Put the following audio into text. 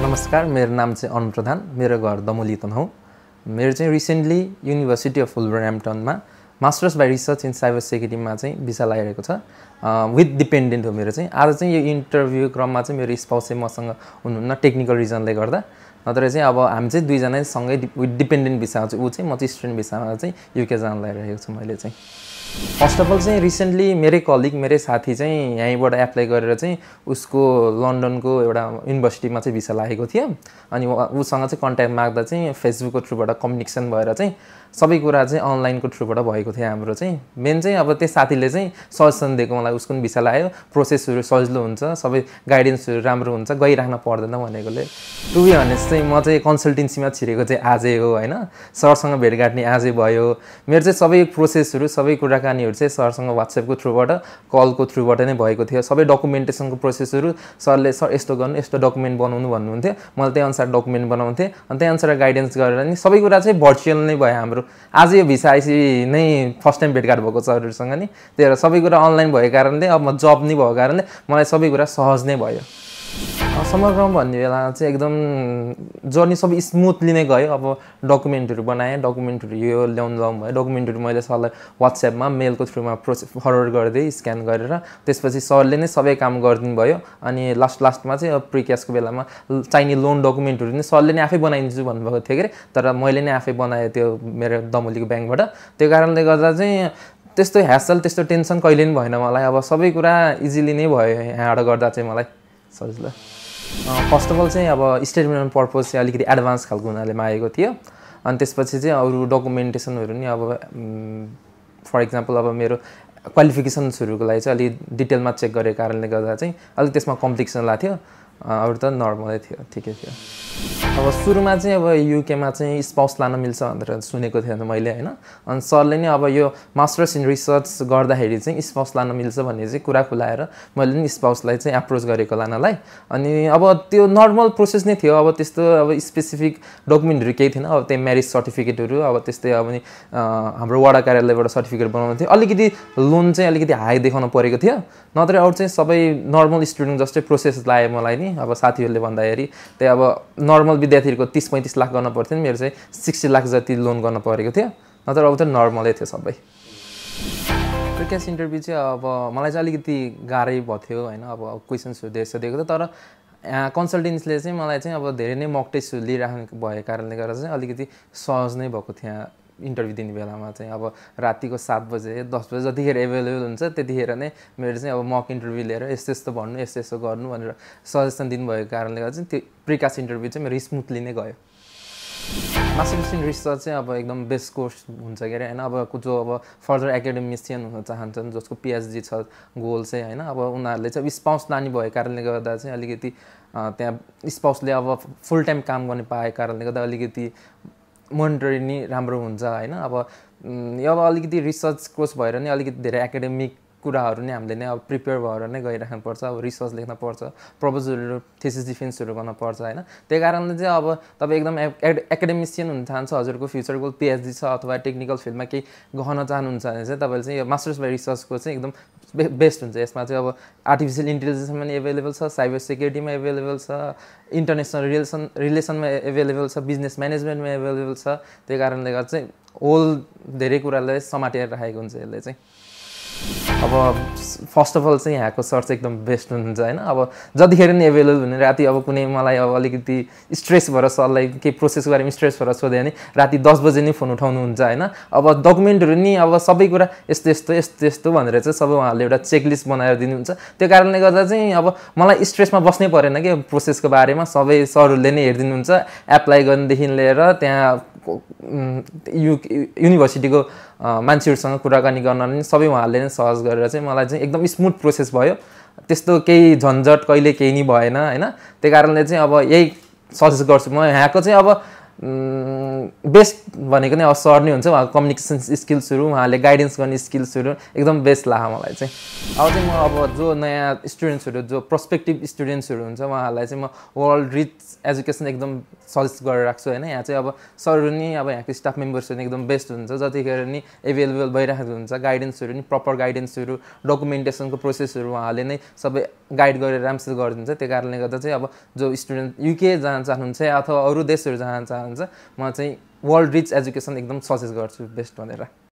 नमस्कार, मेरो नाम चाहिँ अरुण प्रधान, मेरो घर दमोली तनहुँ। मेरो चाहिँ रिसेन्टली युनिभर्सिटी अफ वुलभरह्याम्पटनमा masters by research in cyber सेक्युरिटीमा चाहिँ भिसा लागेको छ। विथ डिपेन्डेन्ट हो मेरो चाहिँ। आज चाहिँ यो इन्टरभ्यू क्रममा चाहिँ मेरो स्पाउस चाहिँ मसँग हुनुहुन्न टेक्निकल रिजनले गर्दा। नत्र चाहिँ अब हामी चाहिँ दुईजना सँगै विथ डिपेन्डेन्ट भिसामा चाहिँ ऊ चाहिँ म चाहिँ स्टुडेन्ट भिसामा चाहिँ युके जान लागिरहेको छु मैले चाहिँ। फर्स्ट अफ अल चाहिँ रिसेन्टली मेरै कलिग मेरै साथी चाहिँ यहीँबाट एप्लाई गरेर चाहिँ उसको लन्डनको एउटा युनिभर्सिटीमा चाहिँ भिसा लागेको थियो। अनि उसँग चाहिँ कन्ट्याक्ट माग्दा चाहिँ फेसबुकको थ्रुबाट कम्युनिकेसन भएर चाहिँ सबै कुरा चाहिँ अनलाइनको थ्रुबाट भएको थियो हाम्रो चाहिँ। मेन चाहिँ अब त्यो साथीले चाहिँ सजेसन दिएको मलाई, उसको पनि भिसा लाग्यो, प्रोसेसहरू सजिलो हुन्छ, सबै गाइडेन्सहरू राम्रो हुन्छ, गइराख्न पर्दैन भनेकोले। टु बी अनेस्ट चाहिँ म चाहिँ कन्सल्टेन्सीमा छिरेको चाहिँ आजै हो होइन। सरसँग भेटघाट नि आजै भयो। मेरो चाहिँ सबै प्रोसेसहरू सबै कुराकानीहरू चाहिँ सरसँग वाट्सएपको थ्रुबाट कलको थ्रुबाट नै भएको थियो। सबै डकुमेन्टेसनको प्रोसेसहरू सरले सर यस्तो गर्नु, यस्तो डकुमेन्ट बनाउनु भन्नुहुन्थ्यो। मैले त्यही अनुसार डकुमेन्ट बनाउँथेँ अनि त्यही अनुसार गाइडेन्स गरेर नि सबै कुरा चाहिँ भर्चुअल नै भयो हाम्रो। आज यो भिसा आइसी नै फर्स्ट टाइम भेटघाट भएको सरहरूसँग नि, त्यही भएर सबै कुरा अनलाइन भएको कारणले अब म जब नै भएको कारणले मलाई सबै कुरा सहज नै भयो। समग्रमा भन्ने बेला चाहिँ एकदम जर्नी सबै स्मुथली नै गयो। अब डकुमेन्टहरू बनाएँ, डकुमेन्टहरू यो ल्याउनु भयो, डकुमेन्टहरू मैले सरलाई वाट्सएपमा मेलको थ्रुमा फरवर्ड गरिदिएँ स्क्यान गरेर। त्यसपछि सरले नै सबै काम गरिदिनु भयो। अनि लास्टमा चाहिँ अब प्रिक्यासको बेलामा चाहिने लोन डकुमेन्टहरू नि सरले नै आफै बनाइदिन्छु भन्नुभएको थियो के अरे, तर मैले नै आफै बनाएँ त्यो मेरो दमोलीको ब्याङ्कबाट। त्यो कारणले गर्दा चाहिँ त्यस्तो ह्यासल त्यस्तो टेन्सन कहिले पनि भएन मलाई। अब सबै कुरा इजिली नै भयो यहाँबाट गर्दा चाहिँ मलाई सजिलो। फर्स्ट अफ अल चाहिँ अब स्टेटमेन्ट पर्पज चाहिँ अलिकति एडभान्स खालको हुनाले मागेको थियो। अनि त्यसपछि चाहिँ अरू डकुमेन्टेसनहरू नि अब फर इक्जाम्पल अब मेरो क्वालिफिकेसन्सहरूको लागि चाहिँ अलिक डिटेलमा चेक गरेको कारणले गर्दा चाहिँ अलिक त्यसमा कम्प्लिकेसन लाग्थ्यो। अरू त नर्मलै थियो, ठिकै थियो। अब सुरुमा चाहिँ अब युकेमा चाहिँ स्पाउस लान मिल्छ भनेर सुनेको थिएन मैले होइन। अनि सरले नै अब यो मास्टर्स इन रिसर्च गर्दाखेरि चाहिँ स्पाउस लान मिल्छ भन्ने चाहिँ कुरा खुलाएर मैले नि स्पाउसलाई चाहिँ एप्रोच गरेको लानलाई। अनि अब त्यो नर्मल प्रोसेस नै थियो। अब त्यस्तो अब स्पेसिफिक डकुमेन्टहरू केही थिएन। अब त्यही म्यारिज सर्टिफिकेटहरू अब त्यस्तै अब नि हाम्रो वडा कार्यालयबाट सर्टिफिकेट बनाउनु थियो। अलिकति लोन चाहिँ अलिकति हाई देखाउनु परेको थियो, नत्र अरू चाहिँ सबै नर्मल स्टुडेन्ट जस्तै प्रोसेस लाग्यो मलाई नि। अब साथीहरूले भन्दाखेरि त्यही अब नर्मल विद्यार्थीहरूको 30-35 लाख गर्न पर्थ्यो नि, मेरो चाहिँ 60 लाख जति लोन गर्न परेको थियो। नत्र अब त नर्मलै थियो सबै। प्रिक्यास इन्टरभ्यू चाहिँ अब मलाई चाहिँ अलिकति गाह्रै भएको थियो होइन। अब क्वेसन्सहरू धेरै दिएको थियो, तर यहाँ कन्सल्टेन्सीले चाहिँ मलाई चाहिँ अब धेरै नै मक टेस्ट लिइराखेको भएको कारणले गर्दा चाहिँ अलिकति सहज नै भएको थियो यहाँ इन्टरभ्यू दिने बेलामा चाहिँ। अब रातिको 7 बजे 10 बजे जतिखेर एभाइलेबल हुन्छ त्यतिखेर नै मेरो चाहिँ अब मक इन्टरभ्यू लिएर यस्तो यस्तो भन्नु, यस्तो यस्तो गर्नु भनेर सजेसन दिनुभएको कारणले गर्दा चाहिँ त्यो प्रिकास इन्टरभ्यू चाहिँ मेरो स्मुथली नै गयो। मास्टर्स इन रिसर्च चाहिँ अब एकदम बेस्ट कोर्स हुन्छ के अरे होइन। अब जो अब फर्दर एकाडेमिसियन हुन चाहन्छन्, जसको पिएचडी छ गोल चाहिँ होइन, अब उनीहरूले चाहिँ स्पाउस लाने भएको कारणले गर्दा चाहिँ अलिकति त्यहाँ स्पाउसले अब फुल टाइम काम गर्ने पाएको कारणले गर्दा अलिकति मोनिटरी नि राम्रो हुन्छ होइन। अब अलिकति रिसर्च कोर्स भएर नि अलिकति धेरै एकाडेमिक कुराहरू नै हामीले नै अब प्रिपेयर भएर नै गइराख्नुपर्छ। अब रिसर्च लेख्न पर्छ, प्रपोजलहरू थेसिस डिफेन्सहरू गर्न पर्छ होइन। त्यही कारणले चाहिँ अब तपाईँ एकदम एकाडेमिसियन हुन चाहन्छ, हजुरको फ्युचर गोल पिएचडी छ अथवा टेक्निकल फिल्डमा केही गर्न चाहनुहुन्छ भने चाहिँ तपाईँले चाहिँ यो मास्टर्स बाई रिसर्चको चाहिँ एकदम बेस्ट हुन्छ। यसमा चाहिँ अब आर्टिफिसियल इन्टेलिजेन्समा पनि एभाइलेबल छ, साइबर सेक्युरिटीमा एभाइलेबल छ, इन्टरनेसनल रिलेसनमा एभाइलेबल छ, बिजनेस म्यानेजमेन्टमा एभाइलेबल छ। त्यही कारणले गर्दा चाहिँ होल धेरै कुरालाई समातेर राखेको हुन्छ यसले चाहिँ। अब फर्स्ट अफ अल चाहिँ यहाँको सर चाहिँ एकदम बेस्ट हुनुहुन्छ होइन। अब जतिखेर नि एभाइलेबल हुने, राति अब कुनै मलाई अब अलिकति स्ट्रेस भएर सरलाई केही प्रोसेसको बारेमा स्ट्रेस भएर सोधेँ भने राति 10 बजे नै फोन उठाउनुहुन्छ होइन। अब डकुमेन्टहरू नि अब सबै कुरा यस्तो यस्तो यस्तो यस्तो भनेर चाहिँ सबै उहाँहरूले एउटा चेकलिस्ट बनाएर दिनुहुन्छ। त्यो कारणले गर्दा चाहिँ अब मलाई स्ट्रेसमा बस्नै परेन कि प्रोसेसको बारेमा सबै सरहरूले नै हेरिदिनुहुन्छ। एप्लाई गर्नेदेखि लिएर त्यहाँ युनिभर्सिटीको मान्छेहरूसँग कुराकानी गर्न नि सबै उहाँहरूले नै सहज गरेर चाहिँ मलाई चाहिँ एकदम स्मुथ प्रोसेस भयो। त्यस्तो केही झन्झट कहिले केही नि भएन होइन। त्यही कारणले चाहिँ अब यही सजेस्ट गर्छु म। यहाँको चाहिँ अब बेस्ट भनेको नै अब सर नै हुन्छ। उहाँको कम्युनिकेसन स्किल्सहरू, उहाँले गाइडेन्स गर्ने स्किल्सहरू एकदम बेस्ट लाग्यो मलाई चाहिँ। अब चाहिँ म अब जो नयाँ स्टुडेन्ट्सहरू, जो प्रोस्पेक्टिभ स्टुडेन्ट्सहरू हुन्छ उहाँहरूलाई चाहिँ म वर्ल्ड रिच एजुकेसन एकदम सजेस्ट गरेर राख्छु होइन। यहाँ चाहिँ अब सरहरू नि अब यहाँको स्टाफ मेम्बर्सहरू नि एकदम बेस्ट हुन्छ, जतिखेर नि एभाइलेबल भइरहेको हुन्छ। गाइडेन्सहरू नि प्रपर गाइडेन्सहरू, डकुमेन्टेसनको प्रोसेसहरू उहाँले नै सबै गाइड गरेर राम्रोसित गरिदिन्छ। त्यो कारणले गर्दा चाहिँ अब जो स्टुडेन्ट युके जान चाहनुहुन्छ अथवा अरू देशहरू जान चाहनुहुन्छ, म चाहिँ वर्ल्ड रिच एजुकेसन एकदम सजेस्ट गर्छु बेस्ट भनेर।